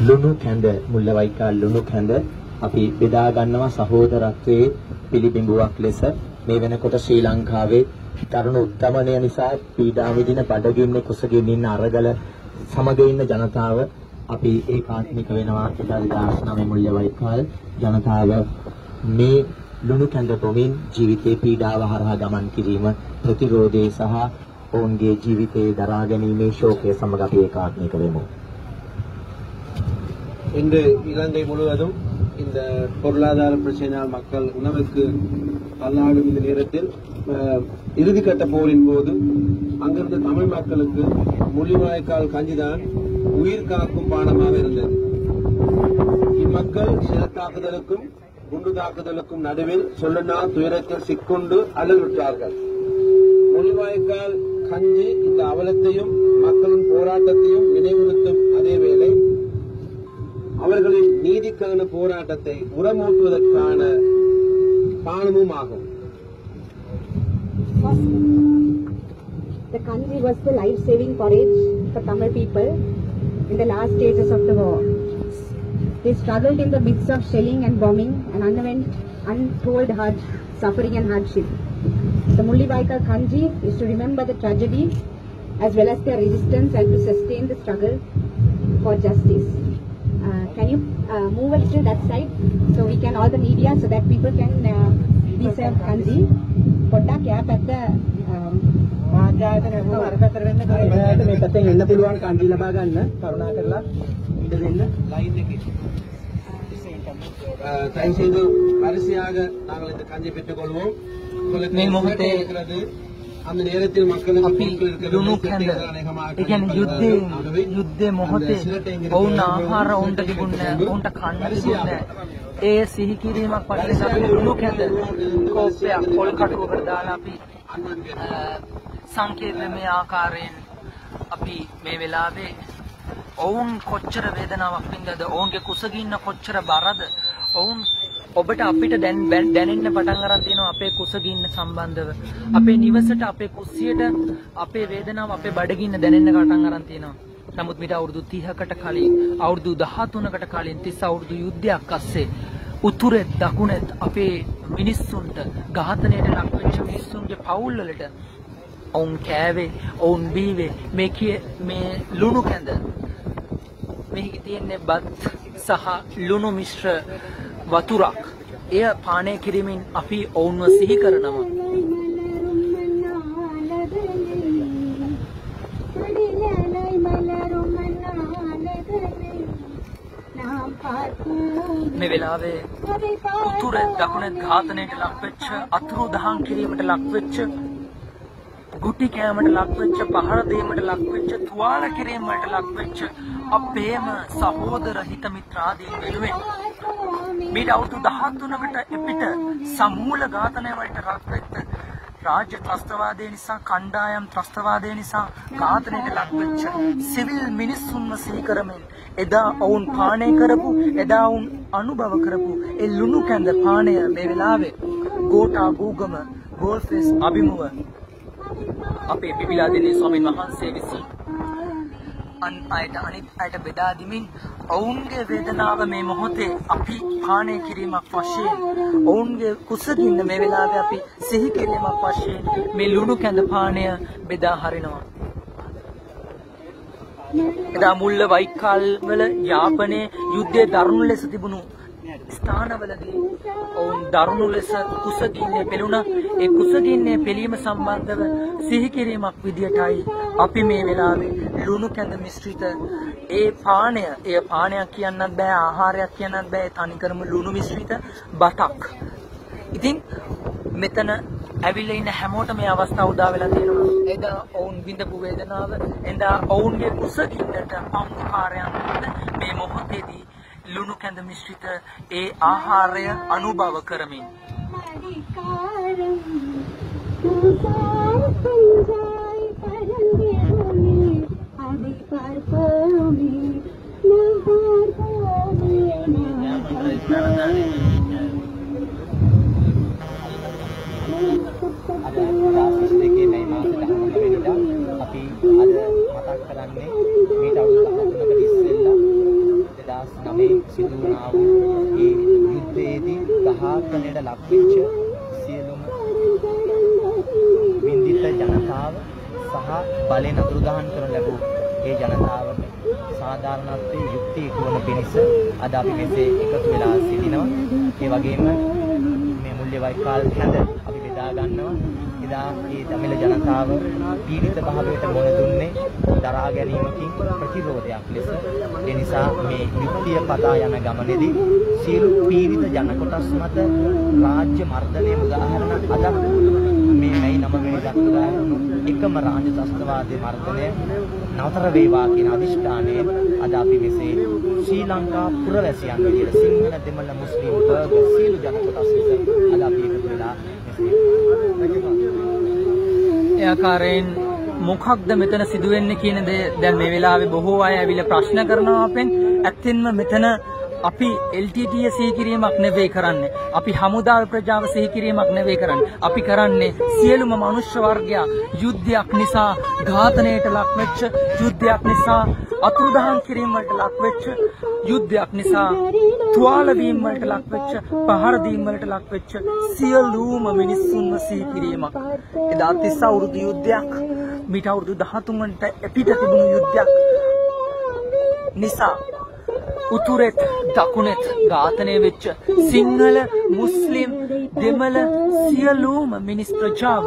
ලුණු කැඳ මුල්ලවයිකා ලුණු කැඳ අපි බෙදා ගන්නවා සහෝදරත්වයේ පිළිබිඹුවක් ලෙස. මේ වෙනකොට ශ්‍රී ලංකාවේ තරුණ උත්තමනය නිසා පීඩා විඳින බඩගින්නේ කුසගින්න අරගල සමග ඉන්න ජනතාව අපි ඒකාත්මික වෙනවා කියලා 2009 මුල්ලවයිකාල් ජනතාව මේ ලුණු කැඳ බොමින් ජීවිතේ පීඩාව හරහා ගමන් කිරීම ප්‍රතිරෝධය සහ ඔවුන්ගේ ජීවිතේ දරා ගැනීමේ ශෝකය සමග අපි ඒකාත්මික වෙමු. இன்று இலங்கை முழுவதும் இந்த பொருளாதார பிரச்சனையால் மக்கள் உணவுக்கு தள்ளாடும் இந்த நேரத்தில் இறுதிக்கட்ட போரின் போது அங்கிருந்த தமிழ் மக்களுக்கு முள்ளிவாய்க்கால் கஞ்சிதான் உயிர் காக்கும் பானமாக இருந்தது. இம்மக்கள் சில தாக்குதலுக்கும் குண்டு தாக்குதலுக்கும் நடுவில் சொல்லனா துயரத்தில் சிக்கொண்டு அலறுற்றார்கள். முள்ளிவாய்க்கால் கஞ்சி இந்த அவலத்தையும் மக்களின் போராட்டத்தையும் நினைவுறுத்தும் அதே வேளை அவர்களின் நீதிக்கான போராட்டத்தை உரமூட்டுவதற்கான பானமும் ஆகும். The kanji was the life-saving porridge for Tamil people in the last stages of the war. They struggled in the midst of shelling and bombing and underwent untold suffering and hardship. The Mullivaikal Kanji is to remember the tragedy as well as their resistance and to sustain the struggle for justice. Can you move a little that side so we can all the media so that people can be served kanji? Poddak ya patta ආජාතන හැමෝම අරකට වෙන්න කරේ මේ පැත්තෙන් එන්න පුළුවන් kanji ලබා ගන්න කරුණා කරලා ඉඳ දෙන්න லைன் එකේ தயவு செய்து வரிசையாக நாங்கள் இந்த கஞ்சி பெற்றுக்கொள்வோம். මේ මොහොතේ அந்த நேரத்தில் மக்களுக்கு අපි ලුණු කැඳ ඒ කියන්නේ යුද්ධයේ මොහොතේ වුණ ආහාර උන්ට තිබුණේ උන්ට කන්න තිබුණේ ඒ සිහි කිරීමක් වශයෙන් අපි ලුණු කැඳ කෝප්පයක් පොල් කටුවකට දාලා අපි සංකේතමය ආකාරයෙන් අපි මේ වෙලාවේ ඔවුන් කොච්චර වේදනාවක් වින්දාද ඔවුන්ගේ කුසගින්න කොච්චර බරද ඔවුන් ඔබට අපිට දැනෙන්න පටන් අරන් තියෙනවා අපේ කුසගින්න සම්බන්ධව අපේ නිවසට අපේ කුස්සියට අපේ වේදනාව අපේ බඩගින්න දැනෙන්න පටන් අරන් තියෙනවා. නමුත් මීට අවුරුදු 30කට කලින් අවුරුදු 13කට කලින් 30 අවුරුදු යුද්ධයක් අස්සේ උතුරේ දකුණේ අපේ මිනිස්සුන්ට ඝාතනයට ලක් වෙච්ච මිනිස්සුන්ගේ පවුල් වලට ඔවුන් කෑවේ ඔවුන් බීවේ මේ ලුණු කැඳ මේකේ තියෙන්නේ බත් සහ ලුණු මිශ්‍ර වතුරක් එය පානය කිරීමෙන් අපි ඔවුන්ව සිහි කරනවා. මේ වෙලාවේ උතුර දකුණ ඝාතනයට ලක්වෙච්ච අතුරුදහන් කිරීමට ලක්වෙච්ච ගුටි කෑමට ලක්වෙච්ච පහර දීමට ලක්වෙච්ච තුවාල කිරීමට ලක්වෙච්ච අපේම සහෝදර හිත මිත්‍රාදීන් වෙනුවෙන් මීට අවුරුදු 13කට එපිට සමූල ඝාතනය වලට ලක්වෙච්ච රාජ්‍ය ත්‍රස්තවාදය නිසා කණ්ඩායම් ත්‍රස්තවාදය නිසා ඝාතනයට ලක්වෙච්ච සිවිල් මිනිස්සුන්ව සිහි කරමින් එදා ඔවුන් පානය කරපු එදා ඔවුන් අනුභව කරපු ඒ ලුණු කැඳ පානය මේ වෙලාවේ ගෝඨා ගූගම ගෝල්ෆෙස් අභිමුව අපේ පිපිලාදෙණිය ස්වාමීන් වහන්සේ විසින් අනිත් අයට බෙදා දෙමින් ඔවුන්ගේ වේදනාව මේ මොහොතේ අපි පානය කිරීමක් වශයෙන් ඔවුන්ගේ කුසගින්න මේ වෙලාවේ අපි සිහි කිරීමක් වශයෙන් මේ ලුණු කැඳ පානය බෙදා හරිනවා. එදා මුල්ලවයිකාල් වල යාපනයේ යුද්ධයේ දරුණු ලෙස තිබුණු ස්ථානවලදී ඔවුන් දරුණු ලෙස කුසගින්නේ පෙළුණා. ඒ කුසගින්නේ පෙළීම සම්බන්ධව සිහි කිරීමක් විදියටයි අපි මේ වෙලාවේ ලුණු කැඳ මිශ්‍රිත ඒ පානයක් කියන්නත් බෑ ආහාරයක් කියන්නත් බෑ තනිකරම ලුණු මිශ්‍රිත බතක්. ඉතින් මෙතන ඇවිල්ලා ඉන්න හැමෝටම මේ අවස්ථාව උදා වෙලා තියෙනවා. එදා ඔවුන් විඳපු වේදනාව එදා ඔවුන්ගේ කුසගින්නට පංකාරයන් මේ මොහොතේදී ලුණු කැඳ මිශ්‍රිත ඒ ආහාරය අනුභව කරමින් අපි අද මතක් කරන්නේ මේ අවුරුදු 13කට ඉස්සෙල්ලා සිදු වුණා වූ ඒ යුද්ධයේදී ඝාතනයට ලක්වෙච්ච සියලුම වින්දිත ජනතාව සහ බලෙන් අතුරුදහන් කරන ලැබූ ඒ ජනතාවට සාධාරණත්වයේ යුක්තිය ඉක්මවන පිණිස අද අපි මෙසේ එකතු වෙලා සිටිනවා. ඒ වගේම මේ මුල්‍ය වයිකාල් හැඳ අපි බෙදා ගන්නවා. එදා මේ දමිළ ජනතාව පීඩිත භාවයට මුහුණ දුන්නේ දරා ගැනීමකින් ප්‍රතිරෝධයක් ලෙස. ඒ නිසා මේ යුක්තිය පතා යන ගමනේදී සියලු පීඩිත ජන කොටස් මත රාජ්‍ය මර්ධනයේ උදාහරණ අද මේ මැයි 9 වෙනිදා උදාහරණ එකම රාජ්‍ය ත්‍රස්තවාදී මර්ධනය නතර වේවා කියන අදිෂ්ඨානයෙන් අද අපි මෙසේ ශ්‍රී ලංකා පුරවැසියන් විදිහට සිංහල දෙමළ මුස්ලිම් බර්ග සියලු ජන කොටස් විසින් අද අපි එකතු වෙලා ඒ ආකාරයෙන් මොකක්ද මෙතන සිදුවෙන්නේ කියන දේ දැන් මේ වෙලාවේ බොහෝ අය ඇවිල්ලා ප්‍රශ්න කරනවා අපෙන්. ඇත්තෙන්ම මෙතන අපි LTTE සිහි කිරීමක් නෙවෙයි කරන්නේ. අපි හමුදා ප්‍රජාව සිහි කිරීමක් නෙවෙයි කරන්නේ. අපි කරන්නේ සියලුම මනුෂ්‍ය වර්ගයා යුද්ධයක් නිසා ඝාතනයට ලක් වෙච්ච, යුද්ධයක් නිසා අතුරුදහන් කිරීම වලට ලක් වෙච්ච, යුද්ධයක් නිසා තුවාල වීම වලට ලක් වෙච්ච, පහර දීම වලට ලක් වෙච්ච සියලුම මිනිස්සුන්ව සිහි කිරීමක්. එදා 30 අවුරුදු යුද්ධයක්, මීට අවුරුදු 13 වලට පිට තිබුණු යුද්ධයක් නිසා උතුරෙත් දකුණෙත් ඝාතනය වෙච්ච සිංහල මුස්ලිම් දෙමළ සියලුම මිනිස් ප්‍රජාව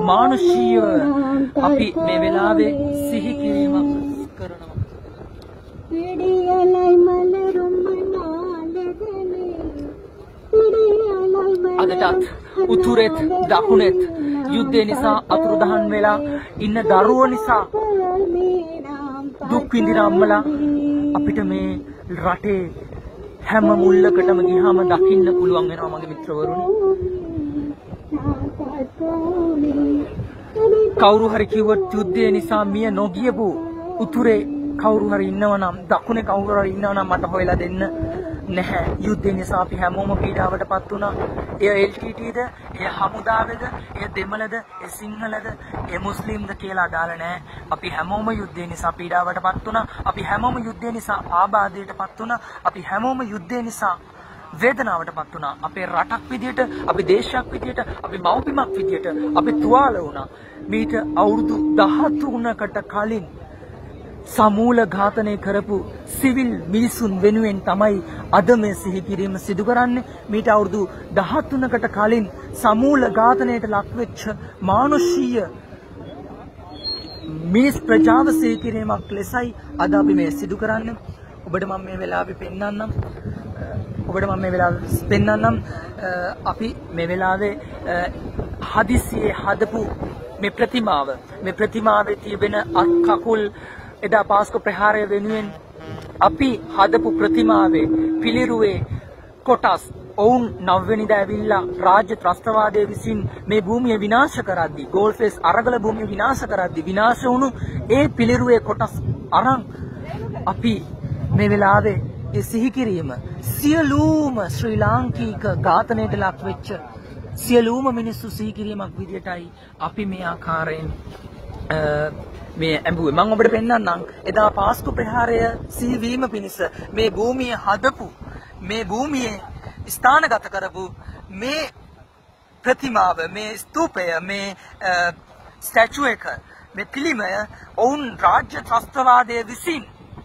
මානුෂීයව අපි මේ වෙලාවේ සිහි කිරීමක් කරනවා. අදටත් උතුරෙත් දකුණෙත් යුද්ධය නිසා අතුරුදහන් වෙලා ඉන්න දරුවෝ නිසා දුක් විඳින අම්මලා අපිට මේ රටේ හැම මුල්ලකටම ගියාම දකින්න පුළුවන් වෙනවා මගේ මිත්‍රවරුනි. කවුරු හරි කිව්වොත් යුද්ධය නිසා මිය නොගියපු උතුරේ කවුරු හරි ඉන්නවනම් දකුණේ කවුරු හරි ඉන්නවනම් මට හොයලා දෙන්න නැහැ. යුද්ධය නිසා අපි හැමෝම පීඩාවටපත් වුණා. එය LTTEද, එය හමුදාවේද, එය දෙමළද, එය සිංහලද, එය මුස්ලිම්ද කියලා අදාළ නැහැ. අපි හැමෝම යුද්ධය නිසා පීඩාවටපත් වුණා. අපි හැමෝම යුද්ධය නිසා ආබාධයටපත් වුණා. අපි හැමෝම යුද්ධය නිසා වේදනාවටපත් වුණා. අපේ රටක් විදියට, අපි දේශයක් විදියට, අපි මව්බිමක් විදියට අපි තුවාල වුණා. මීට අවුරුදු 13කට කලින් සමූල ඝාතනය කරපු සිවිල් මිනිසුන් වෙනුවෙන් තමයි අද මේ සිහි කිරීම සිදු කරන්නේ. මීට අවුරුදු 13කට කලින් සමූල ඝාතනයට ලක්වෙච්ච මානුෂීය මිනිස් ප්‍රජාව සිහි කිරීමක් ලෙසයි අද අපි මේ සිදු කරන්නේ. ඔබට මම මේ වෙලාවේ පෙන්වන්නම්. අපි මේ වෙලාවේ හදිසියේ හදපු මේ ප්‍රතිමාවේ තිබෙන අත් කකුල් එදා පාස්කු ප්‍රහාරය වෙනුවෙන් අපි හදපු ප්‍රතිමාවේ පිළිරුවේ කොටස් ඔවුන් 9 වෙනිදා ඇවිල්ලා රාජ්‍ය ත්‍රස්තවාදයේ විසින් මේ භූමිය විනාශ කරද්දී, ගෝල්ෆේස් අරගල භූමිය විනාශ කරද්දී විනාශ වුණු ඒ පිළිරුවේ කොටස් අරන් අපි මේ වෙලාවේ ඒ සිහි කිරීම සියලුම ශ්‍රී ලාංකික ඝාතනයට ලක් වෙච්ච සියලුම මිනිස්සු සිහි කිරීමක් විදියටයි අපි මේ ආකාරයෙන් මේ ඇඹුවේ. මම ඔබට පෙන්නන්නම් එදා පාස්කු ප්‍රහාරය සිහිවීම පිණිස මේ භූමිය හදපු, මේ භූමියේ ස්ථානගත කරපු මේ ප්‍රතිමාව, මේ ස්තූපය, මේ ස්ටැචු එක, මේ පිළිමය ඔවුන් රාජ්‍ය ත්‍රස්තවාදයේ විසින්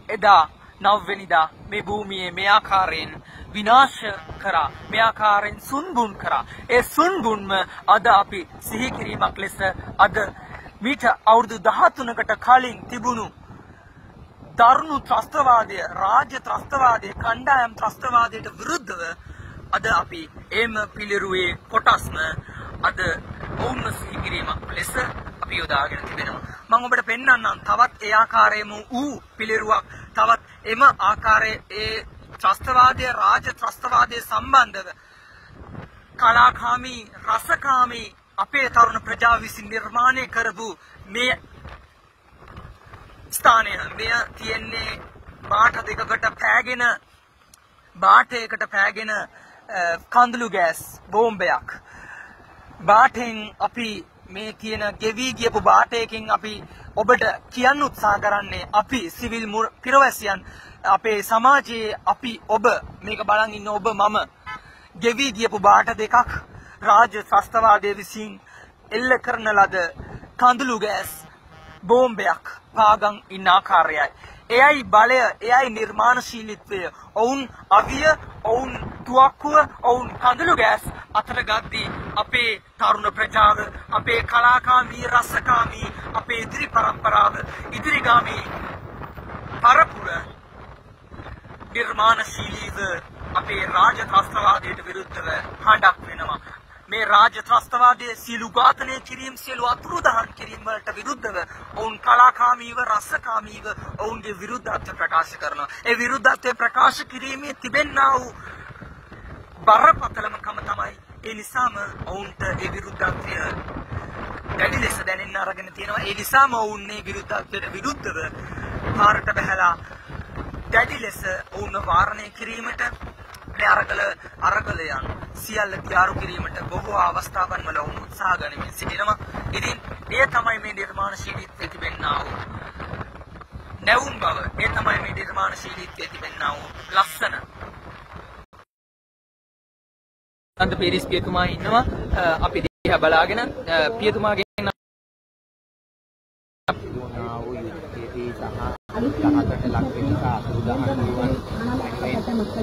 එදා 9 වෙනිදා මේ භූමියේ මේ ආකාරයෙන් විනාශ කරා, මේ ආකාරයෙන් සුන්බුන් කරා. ඒ සුන්බුන්ම අද අපි සිහි කිරීමක් ලෙස අද මීට අවුරුදු 13කට කලින් තිබුණු දරුණු ත්‍රස්තවාදය, රාජ්‍ය ත්‍රස්තවාදය, කණ්ඩායම් ත්‍රස්තවාදයට විරුද්ධව අද අපි එම පිළිරුවේ කොටස්ම අද ඔවුන්ව සිහි කිරීමක් ලෙස අපි යොදාගෙන තිබෙනවා. මම ඔබට පෙන්වන්නම් තවත් ඒ ආකාරයෙන්ම වූ පිළිරුවක්, තවත් එම ආකාරයේ ඒ ත්‍රස්තවාදයේ, රාජ්‍ය ත්‍රස්තවාදයේ සම්බන්ධව කලාකාමී, රසකාමී අපේ තරුණ ප්‍රජාව විසින් නිර්මාණය කරපු මේ ස්ථානය, මෙය තියෙන්නේ බාටයකට පෑගෙන කඳුළු ගෑස් බෝම්බයක්. බාටෙන් අපි මේ කියන ගෙවි ගියපු බාටයකින් අපි ඔබට කියන්න උත්සාහ කරන්නේ අපි සිවිල් පිරවැසියන් අපේ සමාජයේ අපි ඔබ මේක බලන් ඉන්න ඔබ මම ගෙවි ගියපු බාට දෙකක් රාජ්‍ය ත්‍රස්තවාදයේ විසින් එල්ල කරන ලද කඳුළු ගෑස් බෝම්බයක් පාගන් ඉන්න ආකාරයයි. එයයි බලය, එයයි නිර්මාණශීලීත්වය. ඔවුන් අවිය, ඔවුන් තුවක්කුව, ඔවුන් කඳුළු ගෑස් අතර ගද්දී අපේ තරුණ ප්‍රජාව, අපේ කලාකාමී, රසකාමී, අපේ ඉදිරි පරම්පරාව, ඉදිරිගාමී පරපුර නිර්මාණශීලීව අපේ රාජ්‍ය ත්‍රස්තවාදයට විරුද්ධව හඬක් වෙනවා. මේ රාජ්‍ය ත්‍රස්තවාදයේ සියලු ඝාතනය කිරීම, සියලු අතුරුදහන් කිරීම වලට විරුද්ධව ඔවුන් කලාකාමීව, රසකාමීව ඔවුන්ගේ විරුද්ධත්වය ප්‍රකාශ කරනවා. ඒ විරුද්ධත්වය ප්‍රකාශ කිරීමේ තිබෙනා වූ බරපතලමකම තමයි ඒ නිසාම ඔවුන්ට ඒ විරුද්ධත්වය දැඩි ලෙස දැනෙන්න අරගෙන තියෙනවා. ඒ නිසාම ඔවුන් මේ විරුද්ධත්වයට විරුද්ධව පාරට බහැලා දැඩි ලෙස ඔවුන්ව වාරණය කිරීමට, අරගලයන් සියල්ල තියාරු කිරීමට බොහෝ අවස්ථාවන් වල ඔවුන් උත්සාහ ගනිමින් සිටිනවා. ඉතින් ඒ තමයි මේ නිර්මාණශීලීත්වයේ තිබෙනා වූ නැවුම් බව. ඒ තමයි මේ නිර්මාණශීලීත්වයේ තිබෙනා වූ ලස්සන. අන්ත පීරිස් පියතුමා ඉන්නවා අපි දිහා බලාගෙන පියතුමාගෙන් ගහකට ලක් වෙන අතුරුදහන් වූවන්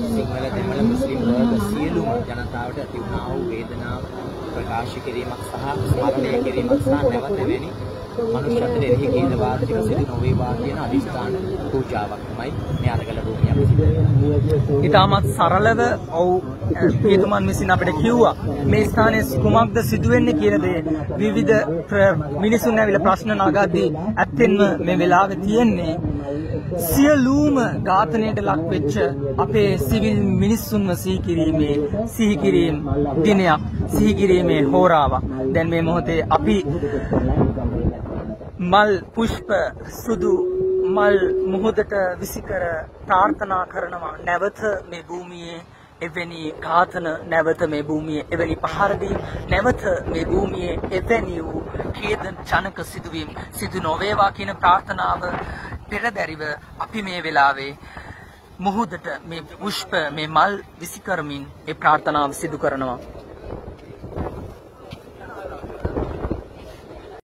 සිංහල දෙමළ මුස්ලිම් වර්ග සියලුම ජනතාවට තිබුණා වූ වේදනාව ප්‍රකාශ කිරීමක් සහ ස්මරණය කිරීමක් සහ නැවත වෙනි මනුෂ්‍යත්වයට එරෙහි කේන්ද්‍රවාදීව සිදු නොවේවා කියන අදිස්ථාන පූජාවක් තමයි මේ අරගල භූමිය අපි සිදු කරන්නේ. ඉතාමත් සරලව ඔව් පියතුමන් විසින් අපිට කිව්වා මේ ස්ථානයේ කුමක්ද සිදුවෙන්නේ කියන දේ. විවිධ මිනිසුන් ඇවිල්ලා ප්‍රශ්න නගද්දී ඇත්තෙන්ම මේ වෙලාවේ තියෙන්නේ සියලුම ඝාතනයට ලක් වෙච්ච අපේ සිවිල් මිනිස්සුන්ව සිහි කිරීම දිනයක්, සිහි කිරීමේ හෝරාවක්. දැන් මේ මොහොතේ අපි මල් පුෂ්ප සුදු මල් මුහුදට විසිකර ප්‍රාර්ථනා කරනවා නැවත මේ භූමියේ එවැනි ඝාතන, නැවත මේ භූමියේ එවැනි පහර දීම්, නැවත මේ භූමියේ එවැනි වූ ඛේදජනක සිදුවීම් සිදු නොවේවා කියන ප්‍රාර්ථනාව පෙරදැරිව අපි මේ වෙලාවේ මුහුදට මේ පුෂ්ප, මේ මල් විසිකරමින් ඒ ප්‍රාර්ථනාව සිදු කරනවා.